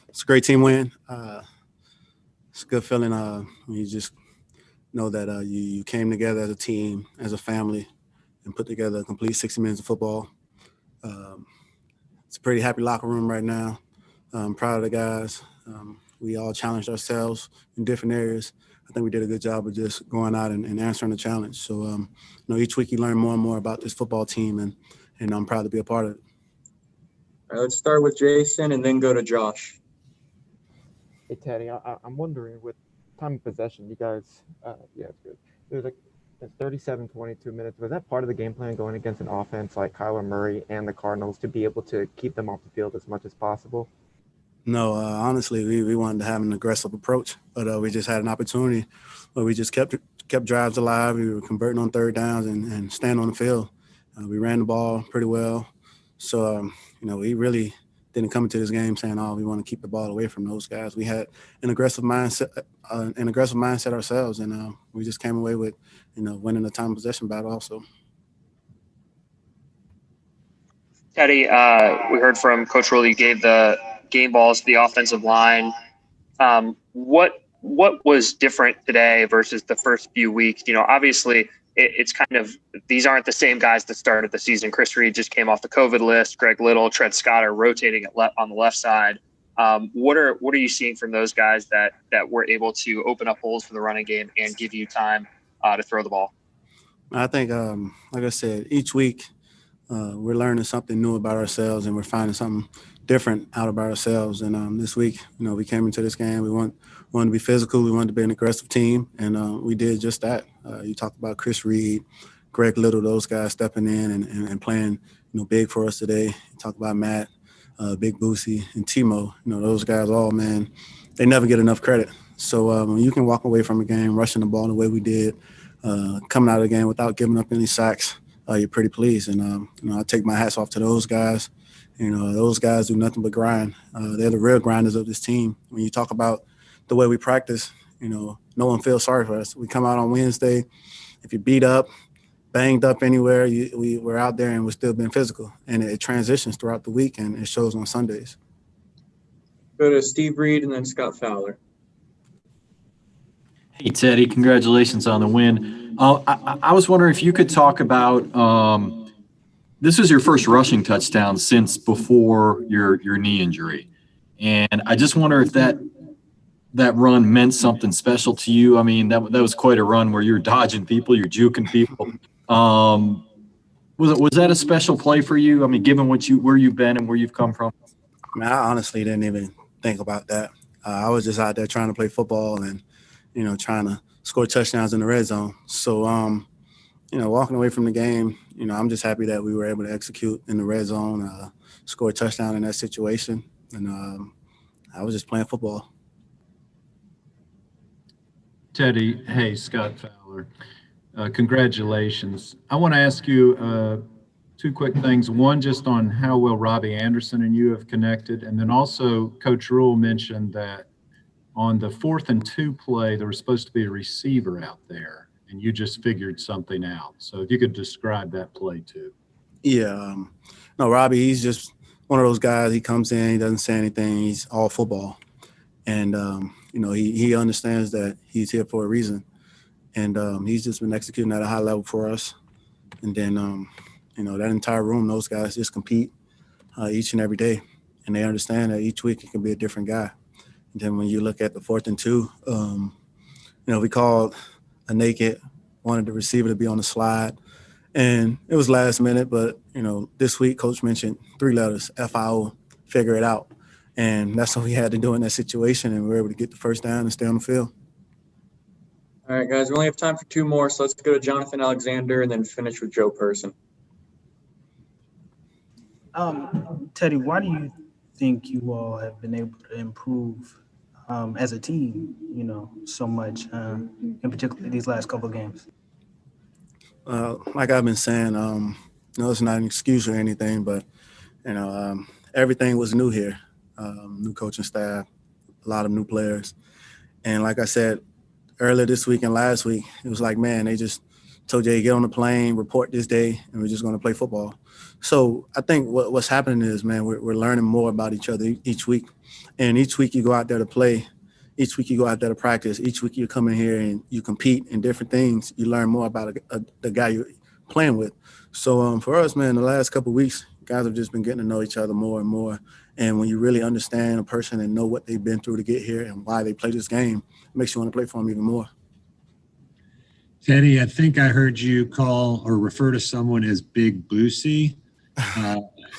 It's a great team win. It's a good feeling when you just know that you came together as a team, as a family, and put together a complete 60 minutes of football. Um, it's a pretty happy locker room right now. I'm proud of the guys. We all challenged ourselves in different areas. I think we did a good job of just going out and answering the challenge. So, each week you learn more and more about this football team, and I'm proud to be a part of it. All right, let's start with Jason and then go to Josh. Hey Teddy, I'm wondering with time of possession, you guys, yeah, it's good. There's like it's 37, 22 minutes. Was that part of the game plan going against an offense like Kyler Murray and the Cardinals to be able to keep them off the field as much as possible? No, honestly, we wanted to have an aggressive approach, but we just had an opportunity where we just kept drives alive. We were converting on third downs and staying on the field. We ran the ball pretty well, so we really didn't come into this game saying, "Oh, we want to keep the ball away from those guys." We had an aggressive mindset ourselves, and we just came away with, winning the time possession battle. Also, Teddy, we heard from Coach Rule. You gave the game balls to the offensive line. What was different today versus the first few weeks? Obviously it's kind of these aren't the same guys that started the season. Chris Reed just came off the COVID list. Greg Little, Trent Scott are rotating on the left side. What are you seeing from those guys that were able to open up holes for the running game and give you time to throw the ball? I think, like I said, each week we're learning something new about ourselves, and we're finding something different out about ourselves. And this week, we came into this game. We wanted to be physical. We wanted to be an aggressive team, and we did just that. You talked about Chris Reed, Greg Little, those guys stepping in and playing, big for us today. You talk about Matt, Big Boosie, and Timo. Those guys all, man, they never get enough credit. So when you can walk away from a game rushing the ball the way we did, coming out of the game without giving up any sacks, you're pretty pleased. And, I take my hats off to those guys. Those guys do nothing but grind. They're the real grinders of this team. When you talk about the way we practice, no one feels sorry for us. We come out on Wednesday. If you're beat up, banged up anywhere, we're out there and we're still being physical. And it transitions throughout the week, and it shows on Sundays. Go to Steve Reed and then Scott Fowler. Hey, Teddy, congratulations on the win. I was wondering if you could talk about this was your first rushing touchdown since before your knee injury. And I just wonder if that run meant something special to you. I mean, that was quite a run where you're dodging people, you're juking people. Was that a special play for you? I mean, given where you've been and where you've come from? I mean, I honestly didn't even think about that. I was just out there trying to play football and, trying to score touchdowns in the red zone. So, walking away from the game, I'm just happy that we were able to execute in the red zone, score a touchdown in that situation. And I was just playing football. Teddy, hey, Scott Fowler. Congratulations. I want to ask you two quick things. One, just on how well Robbie Anderson and you have connected. And then also Coach Rule mentioned that on the 4th and 2 play, there was supposed to be a receiver out there, and you just figured something out. So if you could describe that play too. Yeah. No, Robbie, he's just one of those guys. He comes in, he doesn't say anything. He's all football. And, he understands that he's here for a reason. And he's just been executing at a high level for us. And then, that entire room, those guys just compete each and every day. And they understand that each week it can be a different guy. And then when you look at the 4th and 2, we called a naked, wanted the receiver to be on the slide. And it was last minute, but, this week Coach mentioned 3 letters, FIO, figure it out. And that's what we had to do in that situation, and we were able to get the first down and stay on the field. All right, guys, we only have time for 2 more, so let's go to Jonathan Alexander and then finish with Joe Person. Teddy, why do you think you all have been able to improve as a team, so much, in particular these last couple of games? Like I've been saying, it's not an excuse or anything, but, everything was new here. New coaching staff, a lot of new players. And like I said, earlier this week and last week, it was like, man, they just told you, get on the plane, report this day, and we're just going to play football. So I think what's happening is, man, we're learning more about each other each week. And each week you go out there to play. Each week you go out there to practice. Each week you come in here and you compete in different things. You learn more about the guy you're playing with. So for us, man, the last couple of weeks, guys have just been getting to know each other more and more. And when you really understand a person and know what they've been through to get here and why they play this game, it makes you want to play for them even more. Teddy, I think I heard you call or refer to someone as Big Boosie.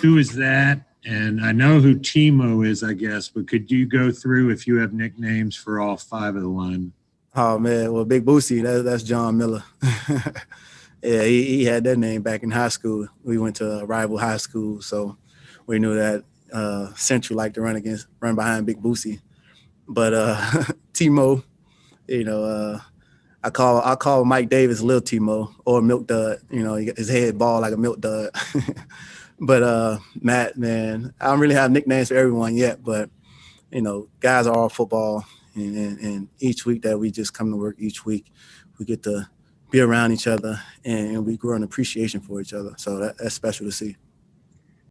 Who is that? And I know who Timo is, I guess, but could you go through if you have nicknames for all 5 of the linemen? Oh, man. Well, Big Boosie, that's John Miller. Yeah, he had that name back in high school. We went to a rival high school, so we knew that Central liked to run behind Big Boosie. But Timo, I call Mike Davis Lil Timo or Milk Dud. He got his head bald like a milk dud. But Matt, man, I don't really have nicknames for everyone yet, but guys are all football, and each week that we just come to work each week, we get to be around each other and we grow an appreciation for each other. So that's special to see.